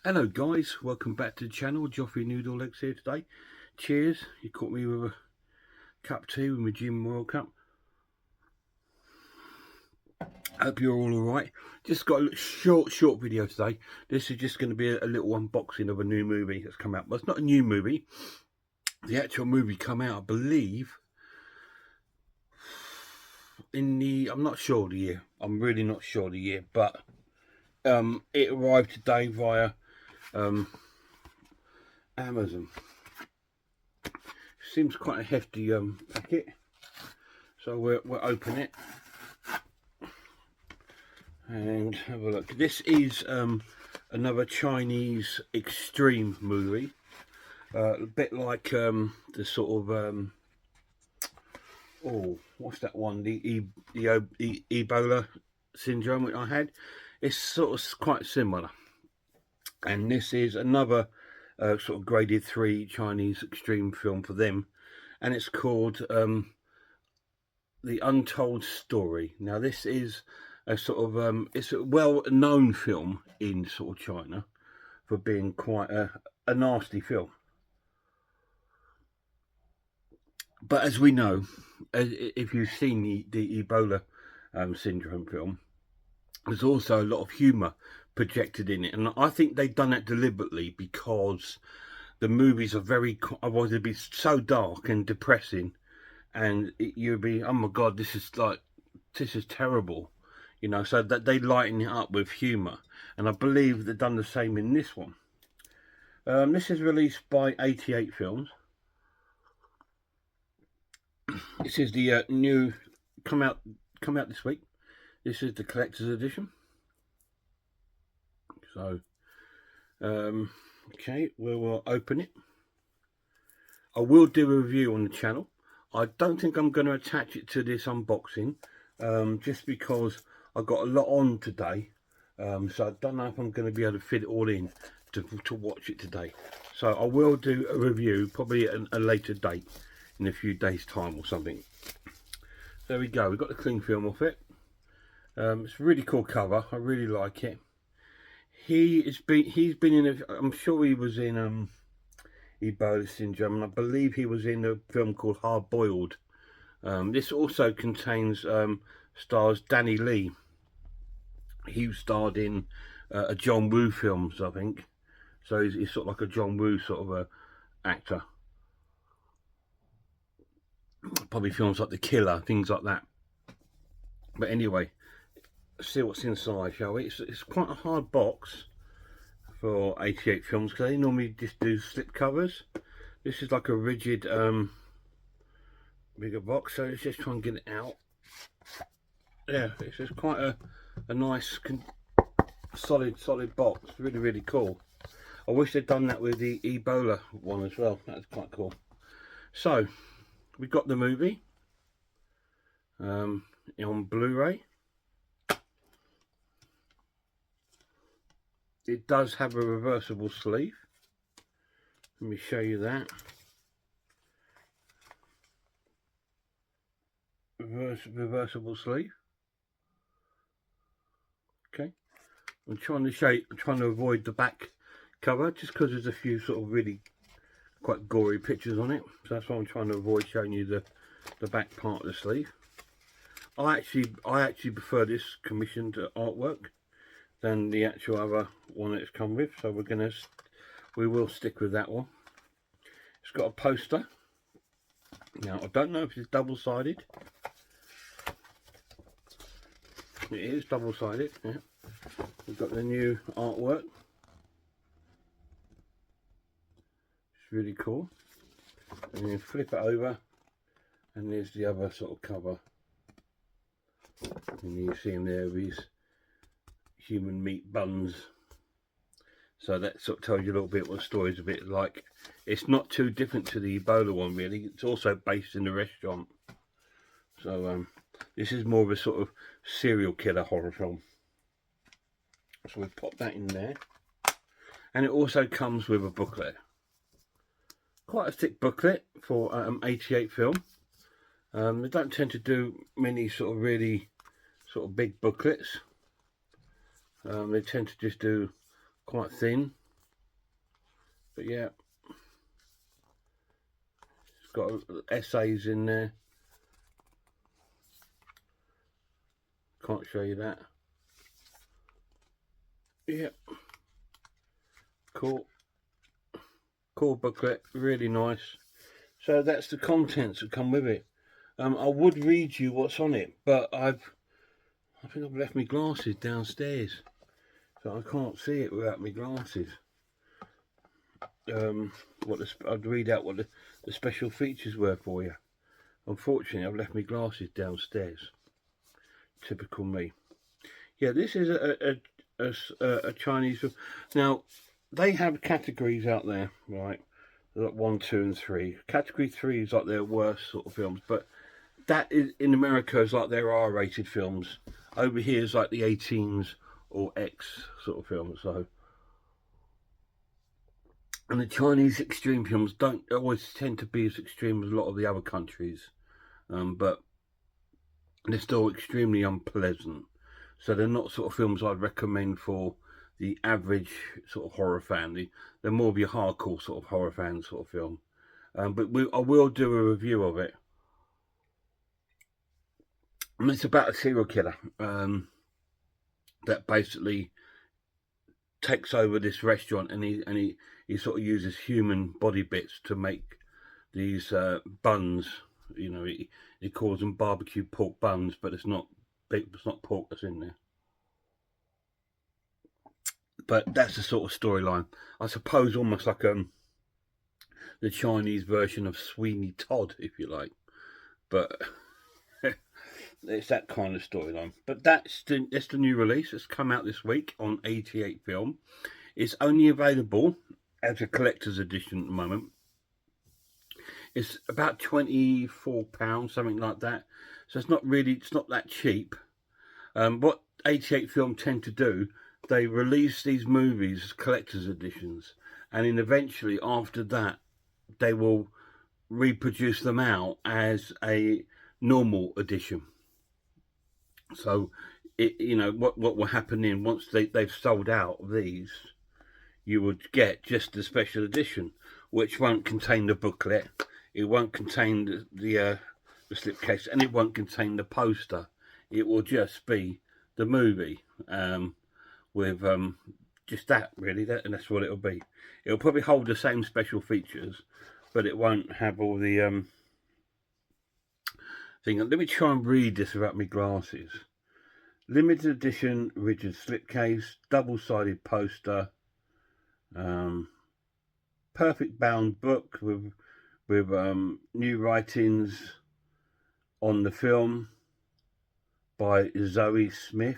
Hello guys, welcome back to the channel. Joffrey Noodle Legs here today. Cheers. You caught me with a cup of tea with my Jim Royal cup. Hope you're all alright. Just got a short video today. This is just going to be a little unboxing of a new movie that's come out. Well, it's not a new movie. The actual movie come out, I believe, in I'm not sure the year. I'm really not sure the year, but it arrived today via Amazon. Seems quite a hefty packet, so we'll open it and have a look. This is another Chinese extreme movie, a bit like the sort of oh, what's that one, the Ebola syndrome which I had. It's sort of quite similar, and this is another sort of graded 3 Chinese extreme film for them, and it's called The Untold Story. Now this is a sort of it's a well-known film in sort of China for being quite a nasty film. But as we know, if you've seen the Ebola syndrome film, there's also a lot of humour projected in it, and I think they've done that deliberately because the movies are otherwise they'd be so dark and depressing, and you'd be, oh my god, this is terrible, you know. So that they lighten it up with humour, and I believe they've done the same in this one. This is released by 88 Films. This is the new come out this week. This is the collector's edition. So okay, we'll open it. I will do a review on the channel. I don't think I'm going to attach it to this unboxing, just because I've got a lot on today, so I don't know if I'm going to be able to fit it all in to watch it today. So I will do a review probably at a later date, in a few days time or something. There we go, we've got the cling film off it. It's a really cool cover, I really like it. He's been in I'm sure he was in Ebola syndrome, and I believe he was in a film called Hard Boiled. This also contains stars Danny Lee. He starred in a John Woo films, I think. So he's sort of like a John Woo sort of a actor. Probably films like The Killer, things like that. But anyway, let's see what's inside, shall we? It's quite a hard box for 88 Films, because they normally just do slip covers. This is like a rigid bigger box, so let's just try and get it out. Yeah, it's just quite a nice solid box. Really cool. I wish they'd done that with the Ebola one as well. That's quite cool. So we've got the movie on Blu-ray. It does have a reversible sleeve. Let me show you that. Reversible sleeve. Okay. I'm trying to avoid the back cover, just because there's a few sort of really quite gory pictures on it. So that's why I'm trying to avoid showing you the back part of the sleeve. I actually prefer this commissioned artwork than the actual other one that it's come with, so we will stick with that one. It's got a poster. Now I don't know if it's double-sided. It is double-sided. Yeah. We've got the new artwork. It's really cool. And then flip it over, and there's the other sort of cover. And you see them there, these human meat buns. So that sort of tells you a little bit what the story's a bit like. It's not too different to the Ebola one, really. It's also based in a restaurant. So this is more of a sort of serial killer horror film. So we've popped that in there. And it also comes with a booklet. Quite a thick booklet for 88 Film. They don't tend to do many sort of really big booklets. They tend to just do quite thin. But yeah, it's got essays in there. Can't show you that. Yeah, cool booklet, really nice. So that's the contents that come with it. I would read you what's on it, but I think I've left my glasses downstairs, so I can't see it without my glasses. I'd read out what the special features were for you. Unfortunately, I've left my glasses downstairs. Typical me. Yeah, this is a Chinese film. Now, they have categories out there, right? Like 1, 2, and 3. Category 3 is like their worst sort of films, but that is in America is like their R-rated films. Over here is like the 18s or X sort of films. So, and the Chinese extreme films don't always tend to be as extreme as a lot of the other countries, but they're still extremely unpleasant. So they're not sort of films I'd recommend for the average sort of horror fan. They're more of your hardcore sort of horror fan sort of film. But I will do a review of it. And it's about a serial killer that basically takes over this restaurant, and he sort of uses human body bits to make these buns. You know, he calls them barbecue pork buns, but it's not pork that's in there. But that's the sort of storyline, I suppose, almost like the Chinese version of Sweeney Todd, if you like. But it's that kind of storyline. But that's the new release. It's come out this week on 88 Film. It's only available as a collector's edition at the moment. It's about £24, something like that. So it's not that cheap. What 88 Film tend to do, they release these movies as collector's editions, and then eventually after that they will reproduce them out as a normal edition. So what will happen in once they've sold out of these, you would get just the special edition, which won't contain the booklet, it won't contain the slipcase, and it won't contain the poster. It will just be the movie with just that, really, and that's what it'll be. It'll probably hold the same special features, but it won't have all the thing. Let me try and read this without my glasses. Limited edition rigid slipcase, double-sided poster, perfect bound book with new writings on the film by Zoe Smith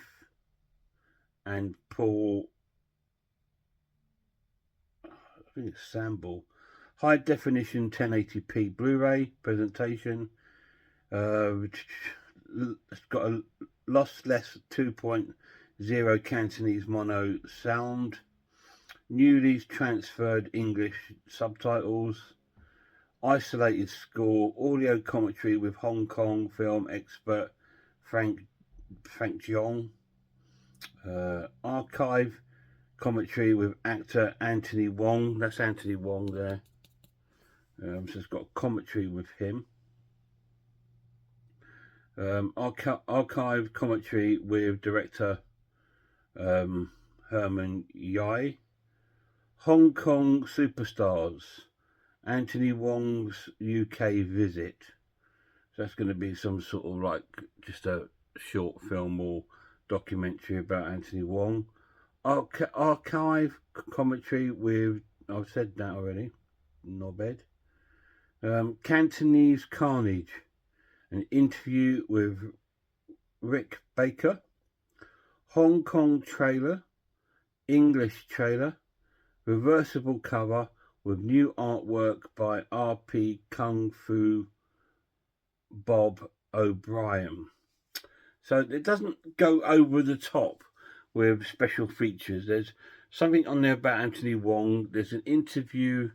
and Paul, I think it's Sample. High definition 1080p Blu-ray presentation. It's got a lossless 2.0 Cantonese mono sound, newly transferred English subtitles, isolated score, audio commentary with Hong Kong film expert Frank Jiang, archive commentary with actor Anthony Wong. That's Anthony Wong there. So it's got commentary with him. Archive commentary with director Herman Yai. Hong Kong superstars, Anthony Wong's UK visit. So that's going to be some sort of like just a short film or documentary about Anthony Wong. Archive commentary with, I've said that already, knobhead. Cantonese Carnage, an interview with Rick Baker. Hong Kong trailer, English trailer, reversible cover with new artwork by RP Kung Fu Bob O'Brien. So it doesn't go over the top with special features. There's something on there about Anthony Wong. There's an interview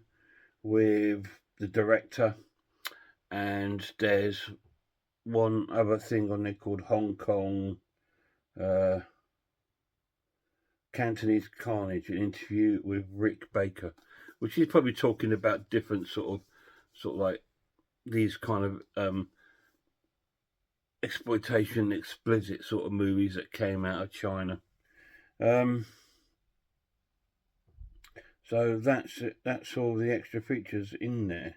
with the director, and there's one other thing on there called Hong Kong Cantonese Carnage, an interview with Rick Baker. which is probably talking about different sort of like these kind of exploitation, explicit sort of movies that came out of China. So that's it. That's all the extra features in there.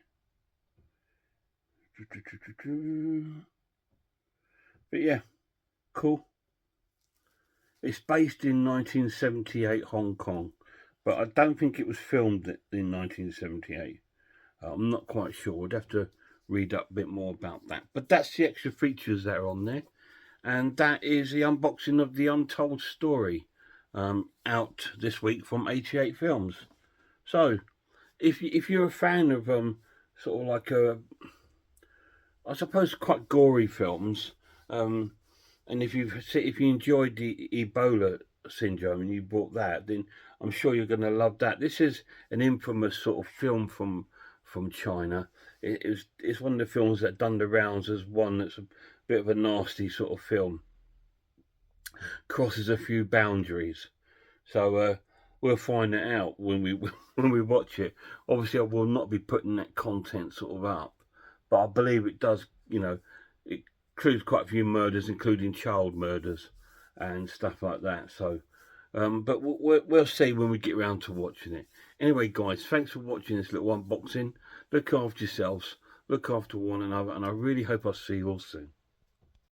But yeah, cool. It's based in 1978 Hong Kong, but I don't think it was filmed in 1978. I'm not quite sure. I'd have to read up a bit more about that. But that's the extra features that are on there. And that is the unboxing of The Untold Story, out this week from 88 Films. So, if you're a fan of sort of like I suppose quite gory films, and if you enjoyed the Ebola syndrome and you bought that, then I'm sure you're going to love that. This is an infamous sort of film from China. It's one of the films that done the rounds as one that's a bit of a nasty sort of film. Crosses a few boundaries. So we'll find it out when we when we watch it. Obviously, I will not be putting that content sort of up, but I believe it does. It includes quite a few murders, including child murders and stuff like that. So, but we'll see when we get around to watching it. Anyway, guys, thanks for watching this little unboxing. Look after yourselves, look after one another, and I really hope I'll see you all soon.